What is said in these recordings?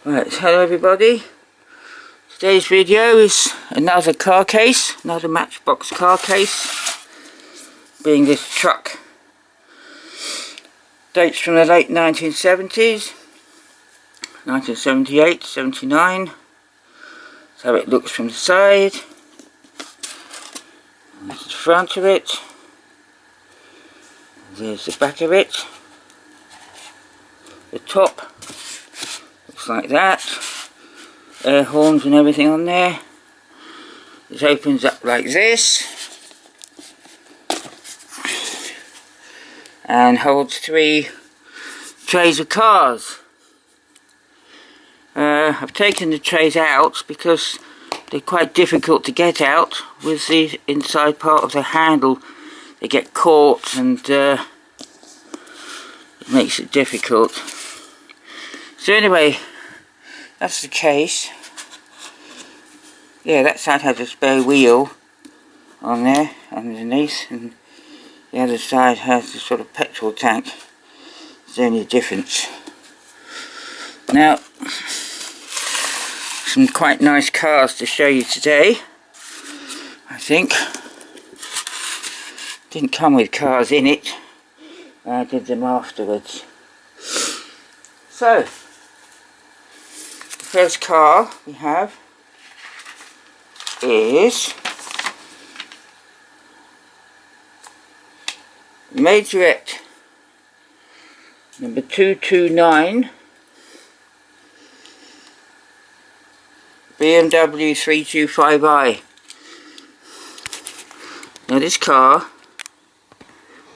Right, hello everybody. Today's video is another car case, another Matchbox car case, being this truck. Dates from the late 1970s, 1978, 79. That's how it looks from the side. This is the front of it. There's the back of it. The top looks like that. Air horns and everything on there. It opens up like this and holds 3 trays of cars. I've taken the trays out because they're quite difficult to get out with the inside part of the handle. They get caught and it makes it difficult. So anyway, that's the case. Yeah, that side has a spare wheel on there underneath, and the other side has the sort of petrol tank. It's the only difference. Now, some quite nice cars to show you today, I think. Didn't come with cars in it. I did them afterwards. So, the first car we have is Majorette number 229 BMW 325i. Now this car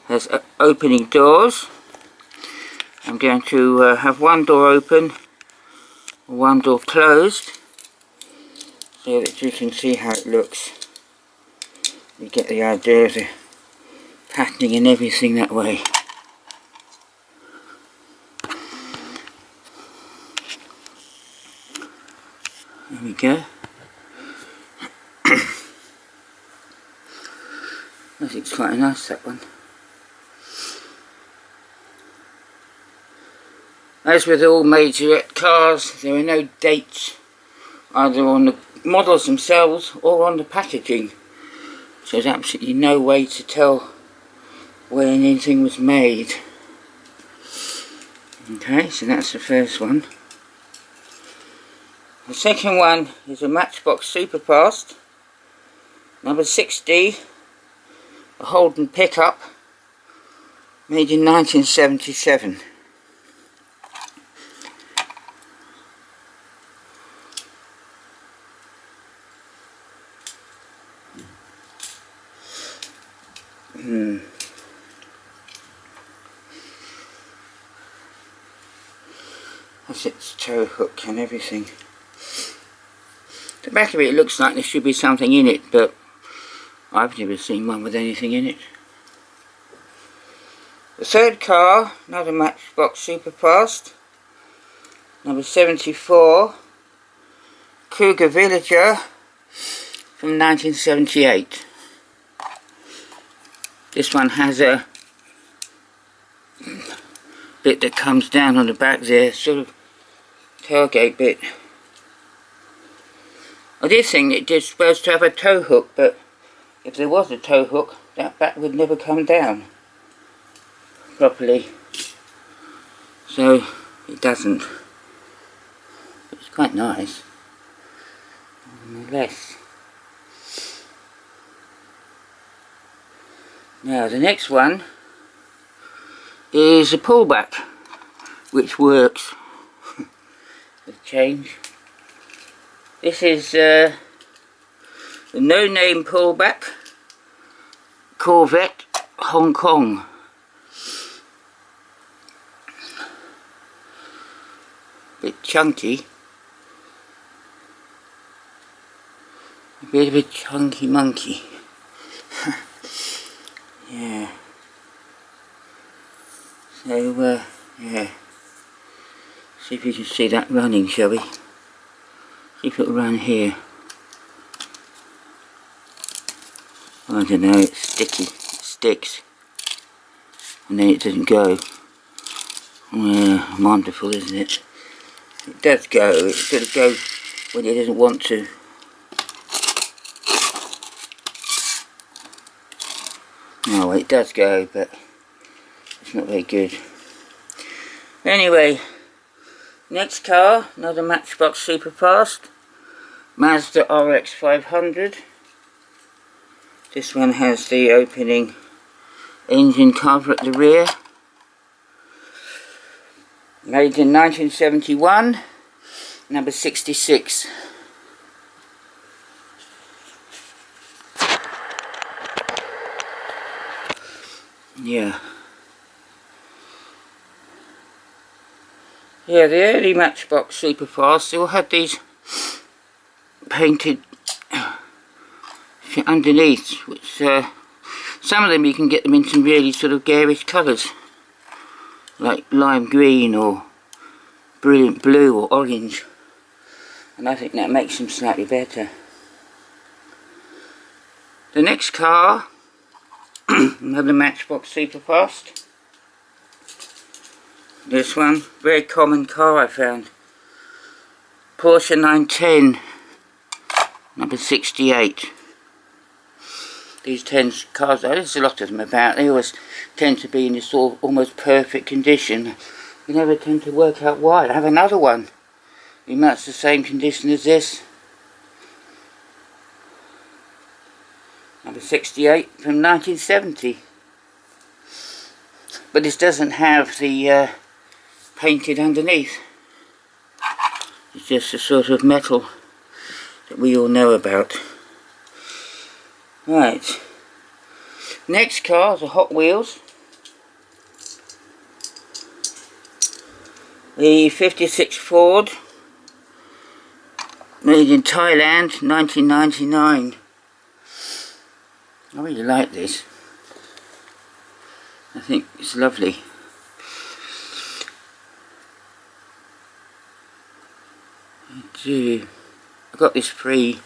has opening doors. I'm going to have one door open, one door closed, so that you can see how it looks. You get the idea of the patterning and everything that way. There we go. I think it's quite nice, that one. As with all Majorette cars, there are no dates either on the models themselves or on the packaging. So there's absolutely no way to tell when anything was made. Okay, so that's the first one. The second one is a Matchbox Superfast number 60, a Holden pickup, made in 1977. That's its tow hook and everything. The back of it looks like there should be something in it, but I've never seen one with anything in it. The third car, another Matchbox Superfast, number 74, Cougar Villager from 1978. This one has a bit that comes down on the back there, sort of tailgate bit. I did think it was supposed to have a tow hook, but if there was a tow hook, that back would never come down properly. So it doesn't. But it's quite nice, nonetheless. Now the next one is a pullback, which works. The change. This is the no-name pullback Corvette Hong Kong. Bit chunky. A bit of a chunky monkey. Yeah. So, yeah. See if you can see that running, shall we? See if it'll run here. I don't know, it's sticky. It sticks. And then it doesn't go. Wonderful, isn't it? It does go, it sort of goes when it doesn't want to. No, it does go, but it's not very good. Anyway, next car, another Matchbox Superfast, Mazda Rx 500. This one has the opening engine cover at the rear. Made in 1971, number 66. Yeah. Yeah, the early Matchbox Superfast, they all had these painted underneath, which some of them you can get them in some really sort of garish colours, like lime green or brilliant blue or orange, and I think that makes them slightly better. The next car, another Matchbox Superfast. This one, very common car I found, Porsche 910, number 68. These 10 cars, there's a lot of them about, they always tend to be in this almost perfect condition. You never tend to work out why. I have another one in much the same condition as this. Number 68 from 1970. But this doesn't have the painted underneath. It's just a sort of metal that we all know about. Right. Next car is a Hot Wheels. The 56 Ford, made in Thailand, 1999. I really like this. I think it's lovely. I got this free,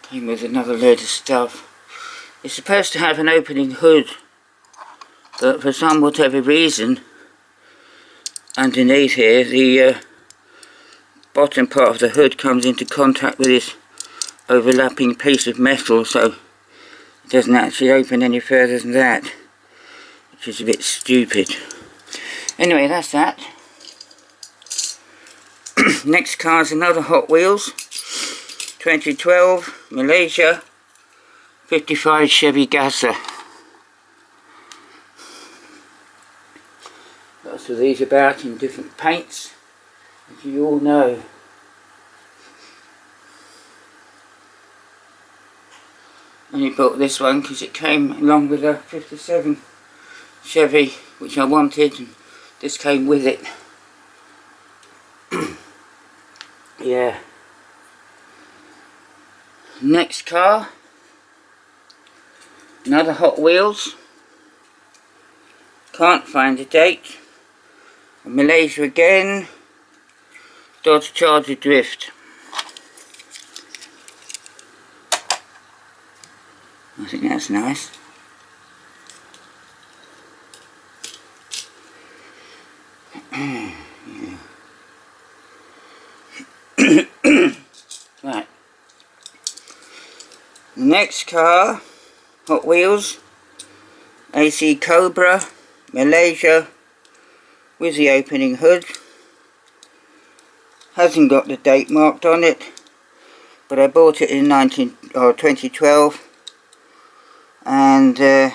came with another load of stuff. It's supposed to have an opening hood, but for some whatever reason, underneath here, the bottom part of the hood comes into contact with this overlapping piece of metal, so it doesn't actually open any further than that, which is a bit stupid. Anyway, that's that. Next car is another Hot Wheels, 2012, Malaysia, 55 Chevy Gasser. Lots of these about in different paints, as you all know. Only bought this one because it came along with a 57 Chevy, which I wanted, and this came with it. Yeah. Next car, another Hot Wheels. Can't find a date. Malaysia again. Dodge Charger Drift. I think that's nice. Right. Next car, Hot Wheels, AC Cobra, Malaysia, with the opening hood. Hasn't got the date marked on it, but I bought it in 2012, and it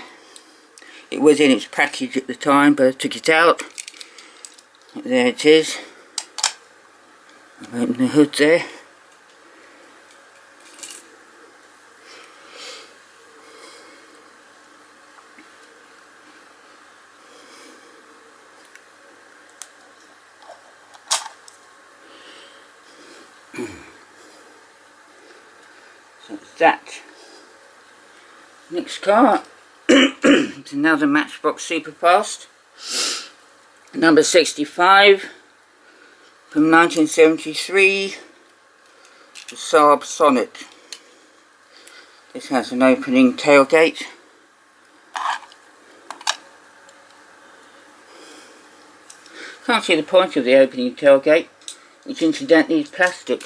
was in its package at the time, but I took it out. There it is. I've opened the hood there. So it's that. Next car, it's another Matchbox Superfast, number 65, from 1973, the Saab Sonnet. This has an opening tailgate. Can't see the point of the opening tailgate. which incidentally is plastic,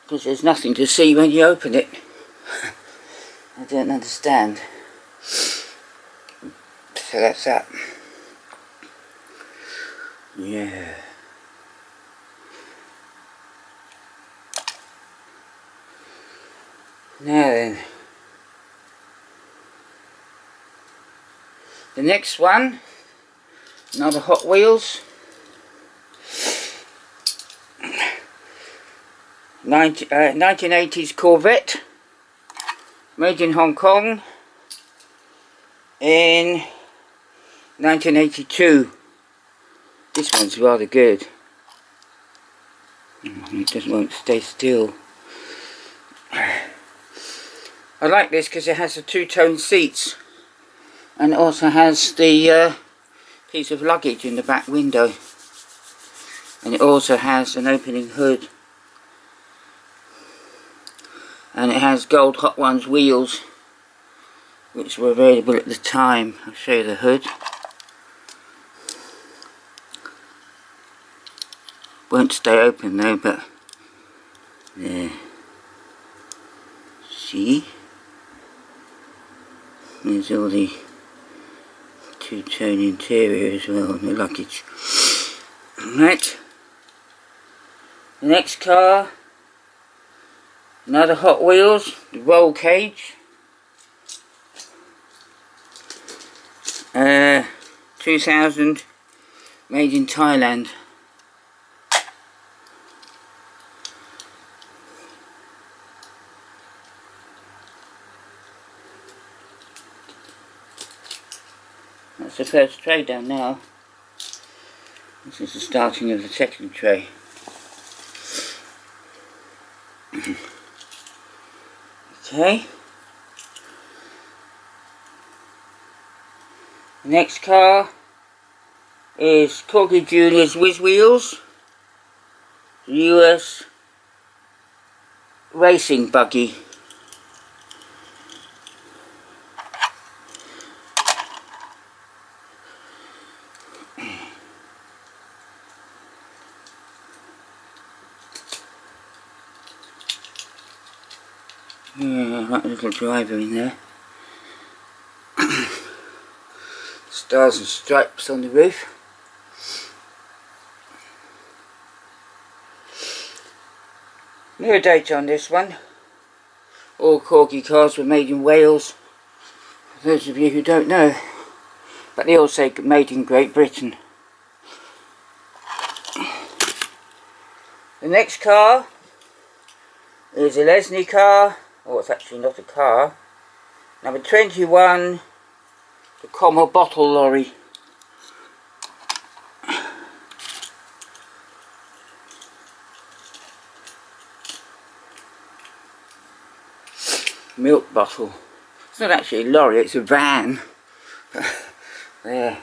because there's nothing to see when you open it. I don't understand. So that's that. Yeah. Now then, the next one, another Hot Wheels, 1980s Corvette, made in Hong Kong in 1982. This one's rather good. It just won't stay still. I like this because it has the two-tone seats, and it also has the piece of luggage in the back window, and it also has an opening hood, and it has gold Hot Ones wheels which were available at the time. I'll show you the hood. Won't stay open though, but there. See? There's all the two-tone interior as well, and the luggage. Right. The next car, another Hot Wheels, the roll cage. 2000, made in Thailand. That's the first tray down now. This is the starting of the second tray. Okay. The next car is Corgi Junior's Whiz Wheels, US racing buggy. Yeah, that little driver in there. Stars and stripes on the roof. No date on this one. All Corgi cars were made in Wales, for those of you who don't know, but they all say made in Great Britain. The next car is a Lesney car. Oh, it's actually not a car. Number 21, the Cobra bottle lorry. Milk bottle. It's not actually a lorry, it's a van. There.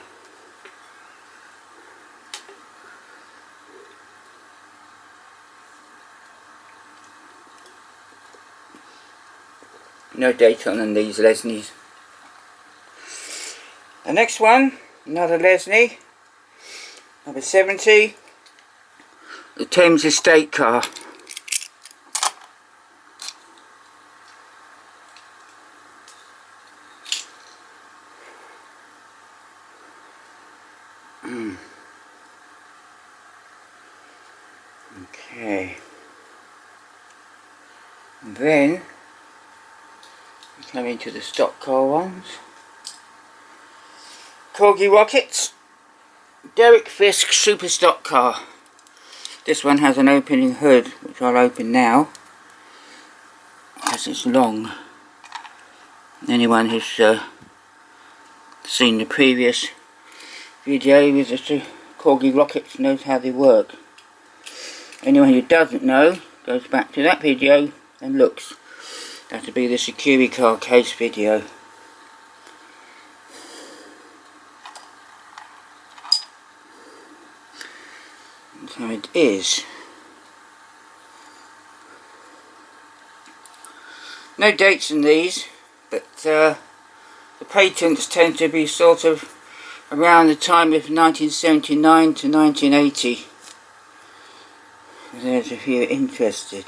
No date on these Lesneys. The next one, another Lesney, number 70, the Thames Estate car. Okay. And then we come into the stock car ones. Corgi Rockets, Derek Fisk Super Stock Car. This one has an opening hood, which I'll open now, as it's long. Anyone who's seen the previous video with the Corgi Rockets knows how they work. Anyone who doesn't know goes back to that video and looks. That'll be the security car case video. So it is. No dates in these, but the patents tend to be sort of around the time of 1979 to 1980. for those of you interested.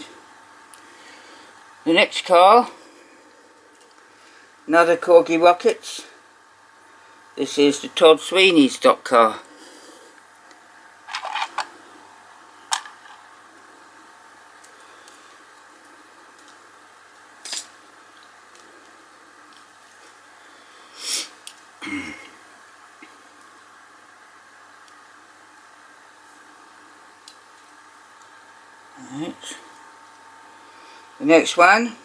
The next car, another Corgi Rockets. This is the Todd Sweeney stock car. Right. The next one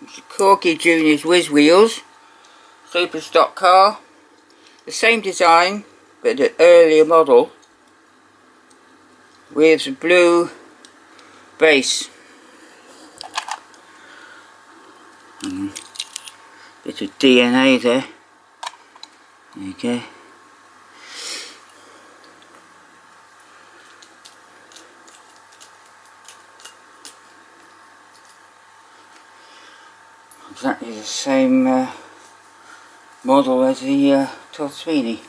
is the Corgi Junior's Whiz wheels, super stock car, the same design but an earlier model with a blue base. Bit of DNA there. There you go. Exactly the same model as the Todd Sweeney.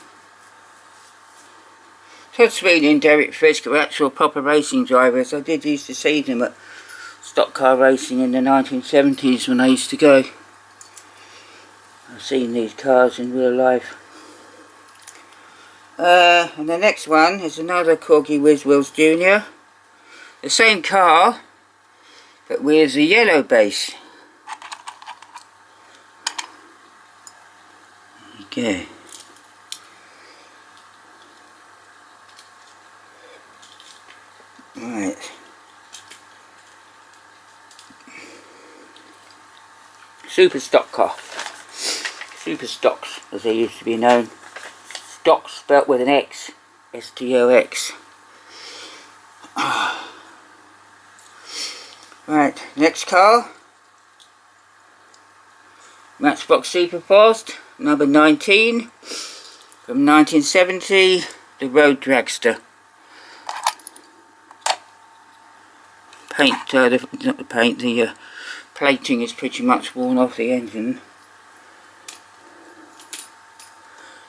Todd Sweeney and Derek Frisk are actual proper racing drivers. I did used to see them at stock car racing in the 1970s when I used to go. I've seen these cars in real life. And the next one is another Corgi Whiz Wheels Junior. The same car, but with a yellow base. There you go. Right. Super stock car. Super stocks, as they used to be known. Stocks spelt with an X. S-T-O-X. Right, next car. Matchbox Superfast, number 19. From 1970, the Road Dragster. Paint, not the paint, the plating is pretty much worn off the engine.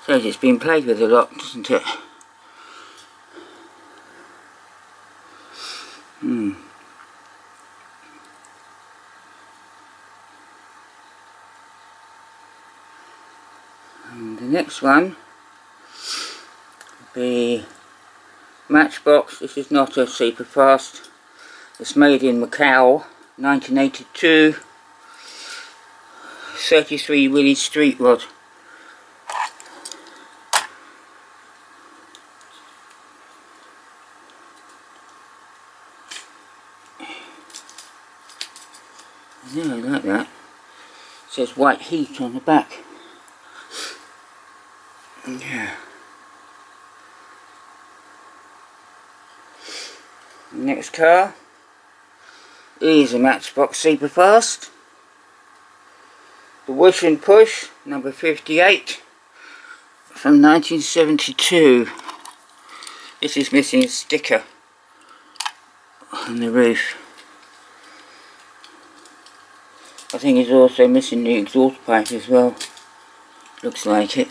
Says it's been played with a lot, doesn't it? And the next one will be Matchbox. This is not a Superfast. It's made in Macau, 1982. 33 Willie Street Rod. Yeah, I like that. It says white heat on the back. Yeah. Next car is a Matchbox Superfast. The Whoosh and Push, number 58, from 1972. This is missing a sticker on the roof. I think it's also missing the exhaust pipe as well. Looks like it.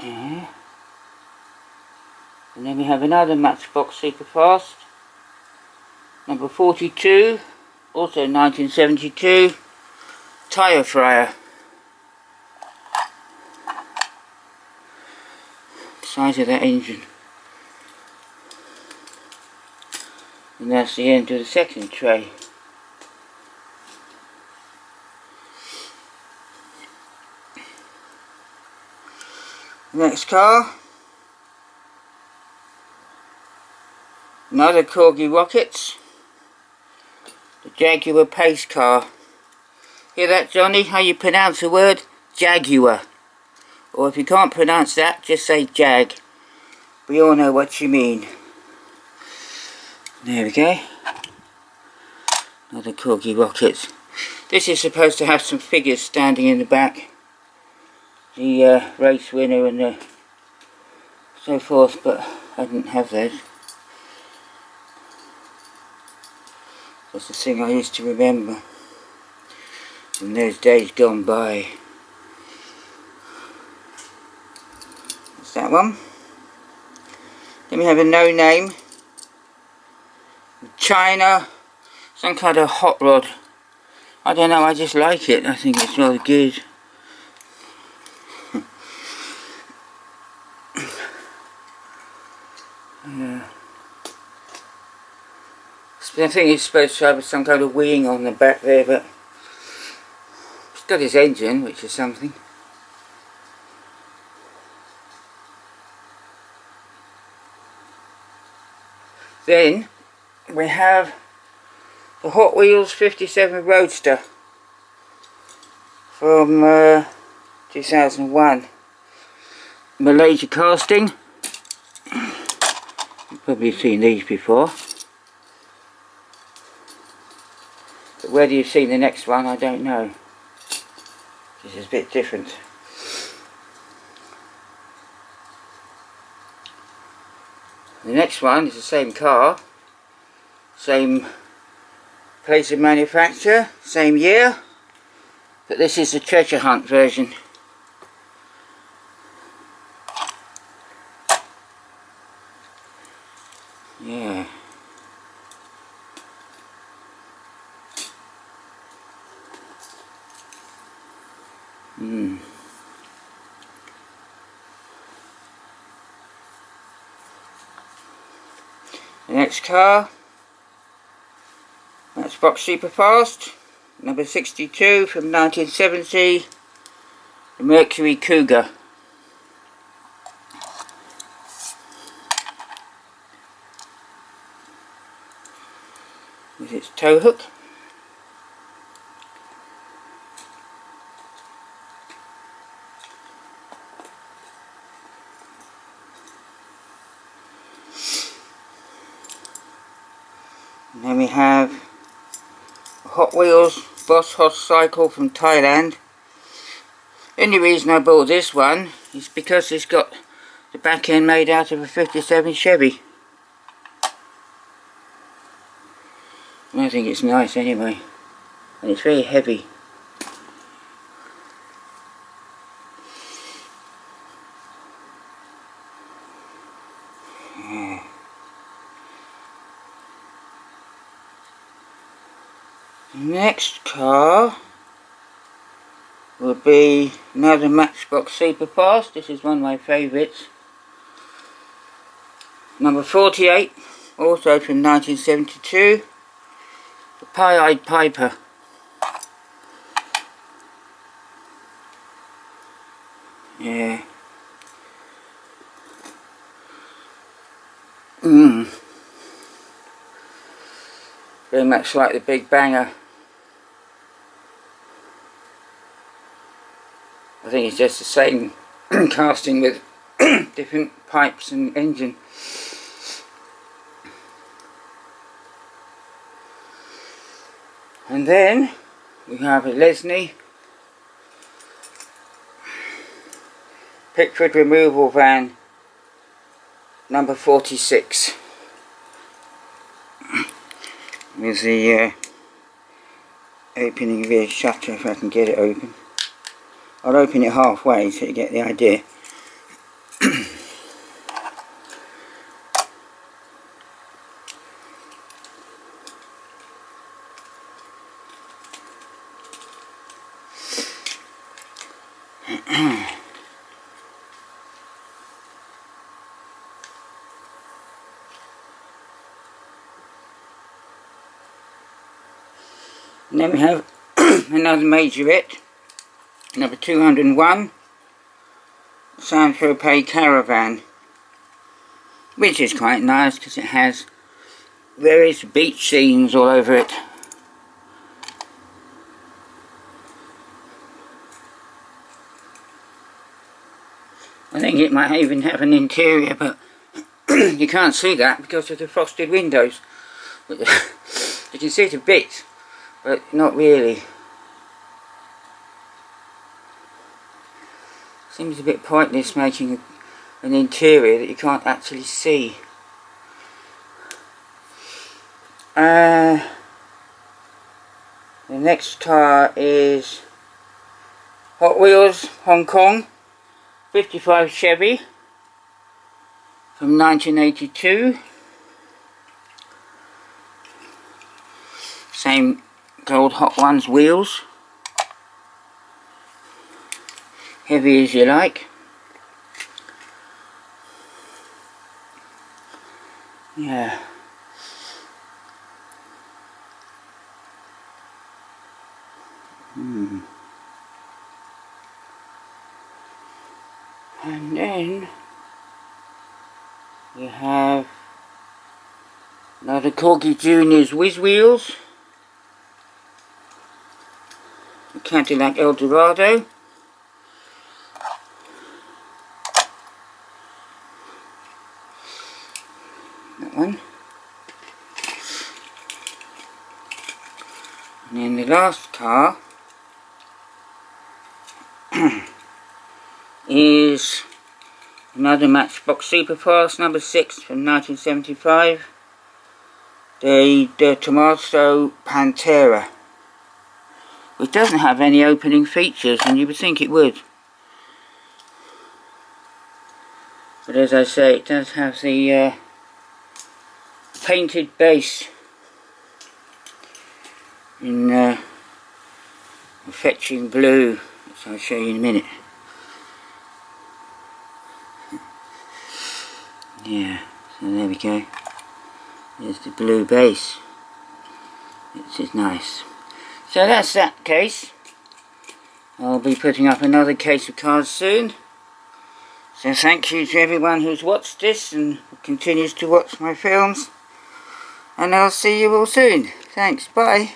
Yeah. And then we have another Matchbox Superfast, number 42, also 1972, tyre fryer. Size of that engine. And that's the end of the second tray. Next car, another Corgi Rockets, the Jaguar Pace Car. Hear that, Johnny? How you pronounce the word? Jaguar. Or if you can't pronounce that, just say Jag. We all know what you mean. There we go. Another Corgi Rockets. This is supposed to have some figures standing in the back. The race winner and so forth, but I didn't have those. That's the thing I used to remember from those days gone by. That's that one. Then we have a no name. China. Some kind of hot rod. I don't know, I just like it. I think it's rather good. Yeah. I think it's supposed to have some kind of wing on the back there, but it's got its engine, which is something. Then we have the Hot Wheels 57 Roadster from 2001. Malaysia casting. You've probably seen these before. But whether you've seen the next one, I don't know. This is a bit different. The next one is the same car, same place of manufacture, same year, but this is the treasure hunt version. Yeah. The next car, Matchbox Superfast, number 62 from 1970, the Mercury Cougar. With its tow hook. And then we have a Hot Wheels Boss Hoss cycle from Thailand. The only reason I bought this one is because it's got the back end made out of a 57 Chevy. I think it's nice anyway, and it's very heavy. Yeah. Next car will be another Matchbox Superfast. This is one of my favourites. Number 48, also from 1972. The Pie-Eyed Piper. Yeah. Very much like the Big Banger. I think it's just the same casting with different pipes and engine. And then we have a Lesney Pickford removal van, number 46, with the opening rear shutter, if I can get it open. I'll open it halfway so you get the idea. And then we have another Majorette, number 201, Sancho Pay Caravan, which is quite nice because it has various beach scenes all over it. I think it might even have an interior, but you can't see that because of the frosted windows. You can see it a bit, but not really. Seems a bit pointless making an interior that you can't actually see. The next car is Hot Wheels Hong Kong 55 Chevy from 1982. Same gold Hot Ones wheels. Heavy as you like. Yeah. And then we have another Corgi Junior's Whiz wheels. A Cadillac Eldorado. That one. And then the last car is another Matchbox Superfast number 6 from 1975. The Tomato Pantera, which doesn't have any opening features, and you would think it would. But as I say, it does have the painted base in a fetching blue, which I'll show you in a minute. Yeah, so there we go. There's the blue base, which is nice. So that's that case. I'll be putting up another case of cars soon. So thank you to everyone who's watched this and continues to watch my films. And I'll see you all soon. Thanks, bye.